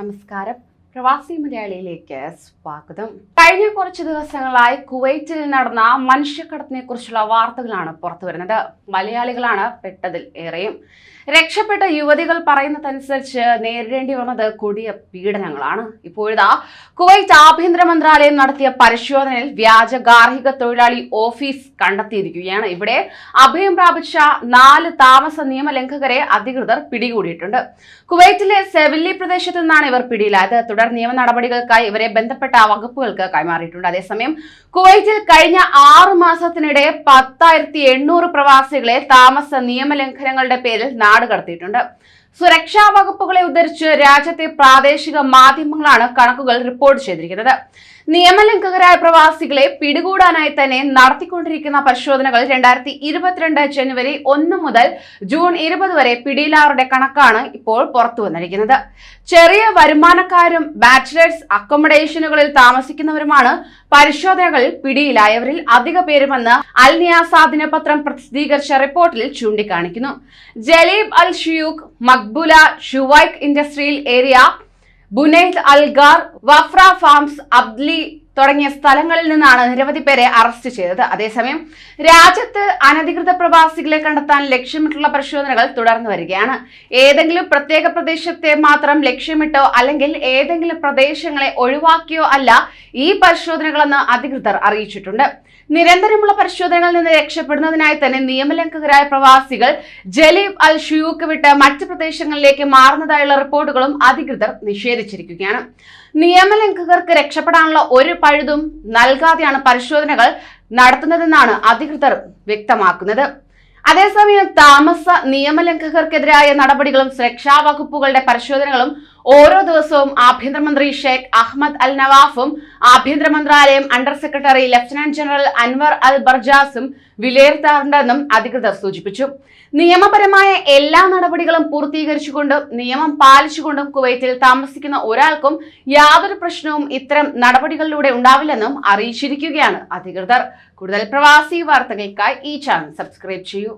നമസ്കാരം. പ്രവാസി മലയാളിയിലേക്ക് സ്വാഗതം. കഴിഞ്ഞ കുറച്ച് ദിവസങ്ങളായി കുവൈറ്റിൽ നടന്ന മനുഷ്യക്കടത്തിനെ കുറിച്ചുള്ള വാർത്തകളാണ് പുറത്തുവരുന്നത്. മലയാളികളാണ് പെട്ടതിൽ ഏറെയും. രക്ഷപ്പെട്ട യുവതികൾ പറയുന്നതനുസരിച്ച് നേരിടേണ്ടി വന്നത് കൊടിയ പീഡനങ്ങളാണ്. ഇപ്പോഴിതാ കുവൈറ്റ് ആഭ്യന്തര മന്ത്രാലയം നടത്തിയ പരിശോധനയിൽ വ്യാജ ഗാർഹിക തൊഴിലാളി ഓഫീസ് കണ്ടെത്തിയിരിക്കുകയാണ്. ഇവിടെ അഭയം പ്രാപിച്ച 4 താമസ നിയമലംഘകരെ അധികൃതർ പിടികൂടിയിട്ടുണ്ട്. കുവൈറ്റിലെ സെവില്ലി പ്രദേശത്ത് നിന്നാണ് ഇവർ പിടിയിലായത്. തുടർ നിയമ നടപടികൾക്കായി ഇവരെ ബന്ധപ്പെട്ട വകുപ്പുകൾക്ക് കൈമാറിയിട്ടുണ്ട്. അതേസമയം കുവൈറ്റിൽ കഴിഞ്ഞ 6 മാസത്തിനിടെ 10,800 പ്രവാസികളെ താമസ നിയമലംഘനങ്ങളുടെ പേരിൽ നാട് കടത്തിയിട്ടുണ്ട്. സുരക്ഷാ വകുപ്പുകളെ ഉദ്ധരിച്ച് രാജ്യത്തെ പ്രാദേശിക മാധ്യമങ്ങളാണ് കണക്കുകൾ റിപ്പോർട്ട് ചെയ്തിരിക്കുന്നത്. നിയമലംഘകരായ പ്രവാസികളെ പിടികൂടാനായി തന്നെ നടത്തിക്കൊണ്ടിരിക്കുന്ന പരിശോധനകൾ 2022 ജനുവരി 1 മുതൽ ജൂൺ 20 വരെ പിടിയിലാറുടെ കണക്കാണ് ഇപ്പോൾ പുറത്തു വന്നിരിക്കുന്നത്. ചെറിയ വരുമാനക്കാരും ബാച്ചിലേഴ്സ് അക്കോമഡേഷനുകളിൽ താമസിക്കുന്നവരുമാണ് പരിശോധനകളിൽ പിടിയിലായവരിൽ അധിക പേരുമെന്ന് അൽ നിയാസ ദിനപത്രം പ്രസിദ്ധീകരിച്ച റിപ്പോർട്ടിൽ ചൂണ്ടിക്കാണിക്കുന്നു. Jleeb al Shuyoukh, Mahboula, Shuwaikh industrial area, Bneid Algar, Wafra farms, Abdali തുടങ്ങിയ സ്ഥലങ്ങളിൽ നിന്നാണ് നിരവധി പേരെ അറസ്റ്റ് ചെയ്തത്. അതേസമയം രാജ്യത്ത് അനധികൃത പ്രവാസികളെ കണ്ടെത്താൻ ലക്ഷ്യമിട്ടുള്ള പരിശോധനകൾ തുടർന്നു വരികയാണ്. ഏതെങ്കിലും പ്രത്യേക പ്രദേശത്തെ മാത്രം ലക്ഷ്യമിട്ടോ അല്ലെങ്കിൽ ഏതെങ്കിലും പ്രദേശങ്ങളെ ഒഴിവാക്കിയോ അല്ല ഈ പരിശോധനകളെന്ന് അധികൃതർ അറിയിച്ചിട്ടുണ്ട്. നിരന്തരമുള്ള പരിശോധനകളിൽ നിന്ന് രക്ഷപ്പെടുന്നതിനായി തന്നെ നിയമലംഘകരായ പ്രവാസികൾ ജലീബ് അൽ ഷിയൂഖ് വിട്ട് മറ്റ് പ്രദേശങ്ങളിലേക്ക് മാറുന്നതായുള്ള റിപ്പോർട്ടുകളും അധികൃതർ നിഷേധിച്ചിരിക്കുകയാണ്. നിയമലംഘകർക്ക് രക്ഷപ്പെടാനുള്ള ഒരു പഴുതും നൽകാതെയാണ് പരിശോധനകൾ നടത്തുന്നതെന്നാണ് അധികൃതർ വ്യക്തമാക്കുന്നത്. അതേസമയം താമസ നിയമലംഘകർക്കെതിരായ നടപടികളും സുരക്ഷാ വകുപ്പുകളുടെ പരിശോധനകളും ഓരോ ദിവസവും ആഭ്യന്തരമന്ത്രി ഷെയ്ഖ് അഹമ്മദ് അൽ നവാഫും ആഭ്യന്തര മന്ത്രാലയം under secretary lieutenant general Anwar al ബർജാസും വിലയിരുത്താറുണ്ടെന്നും അധികൃതർ സൂചിപ്പിച്ചു. നിയമപരമായ എല്ലാ നടപടികളും പൂർത്തീകരിച്ചുകൊണ്ടും നിയമം പാലിച്ചുകൊണ്ടും കുവൈറ്റിൽ താമസിക്കുന്ന ഒരാൾക്കും യാതൊരു പ്രശ്നവും ഇത്തരം നടപടികളിലൂടെ ഉണ്ടാവില്ലെന്നും അറിയിച്ചിരിക്കുകയാണ് അധികൃതർ. കൂടുതൽ പ്രവാസി വാർത്തകൾക്കായി ഈ ചാനൽ സബ്സ്ക്രൈബ് ചെയ്യൂ.